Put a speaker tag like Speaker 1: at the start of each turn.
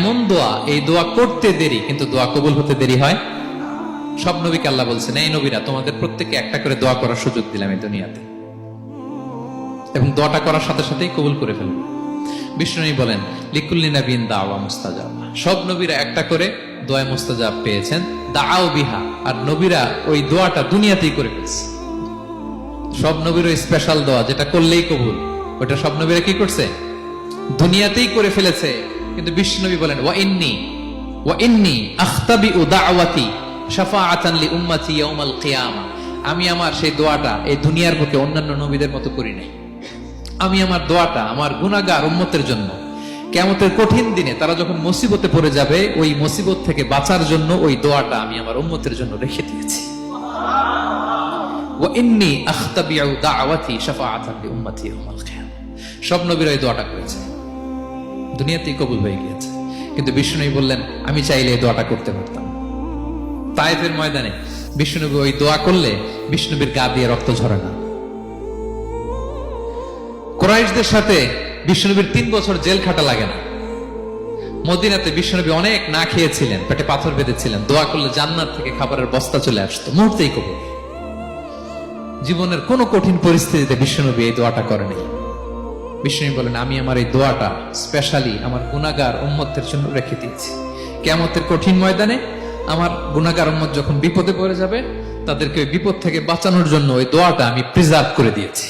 Speaker 1: এমন দোয়া, এই দোয়া করতে দেরি কিন্তু দোয়া কবুল হতে দেরি হয়। সব নবীকে আল্লাহ বলছেন, এই নবীরা তোমাদের প্রত্যেককে একটা করে দোয়া করার সুযোগ দিলাম এই দুনিয়াতে, এবং দোয়াটা করার সাথে সাথেই কবুল করে ফেলবো। বিষ্ণু নবী বলেন, লিকুল্লি নাবিয়িন দাওয়া মুস্তাজাব, সব নবীরা একটা করে দোয়া মুস্তাজাব পেয়েছেন, দাআউ বিহা, আর নবীরা ওই দোয়াটা দুনিয়াতেই করে ফেলছে। সব নবীর ওই স্পেশাল দোয়া যেটা করলেই কবুল, ওটা সব নবীরা কি করছে? দুনিয়াতেই করে ফেলেছে। কিন্তু বিষ্ণু নবী বলেন, ওয়া ইন্নী আখতাবিউ দাওয়াতি শাফাআতান লি উম্মতি ইয়াউমাল কিয়ামা, আমি আমার সেই দোয়াটা এই দুনিয়ার বুকে অন্যান্য নবীদের মতো করি নাই। আমি আমার দোয়াটা আমার গুনাহগার উম্মতের জন্য কিয়ামতের কঠিন দিনে তারা যখন মুসিবতে পড়ে যাবে, ওই মুসিবত থেকে বাঁচার জন্য ওই দোয়াটা আমি আমার উম্মতের জন্য রেখে দিয়েছি। ওয়া ইন্নী আখতাবিউ দাওয়াতি শাফাআতান লি উম্মতি ইয়াউমাল কিয়ামা, সব নবীরা এই দোয়াটা করেছে, দুনিয়াতেই কবুল হয়ে গিয়েছে। কিন্তু বিষ্ণু নবী বললেন, আমি চাইলে এই দোয়াটা করতে পারতাম। তায়েফের ময়দানে বিষ্ণু নবী ওই দোয়া করলে বিষ্ণু নবীর গা দিয়ে রক্ত ঝরে না। কুরাইশদের সাথে বিষ্ণু নবীর 3 বছর জেল খাটা লাগে না। মদিনাতে বিষ্ণু নবী অনেক না খেয়েছিলেন, পেটে পাথর বেঁধেছিলেন, দোয়া করলে জান্নাত থেকে খাবারের বস্তা চলে আসতো, মুহূর্তেই কবুল। জীবনের কোন কঠিন পরিস্থিতিতে বিষ্ণু নবী এই দোয়াটা করেনি। বিষ্ণু নবী বলেন, আমি আমার এই দোয়াটা স্পেশালি আমার গুনাহগার উম্মতের জন্য রেখে দিয়েছি। কিয়ামতের কঠিন ময়দানে আমার গুনাহগার উম্মত যখন বিপদে পড়ে যাবে, তাদেরকে ওই বিপদ থেকে বাঁচানোর জন্য ওই দোয়াটা আমি প্রিজার্ভ করে দিয়েছি।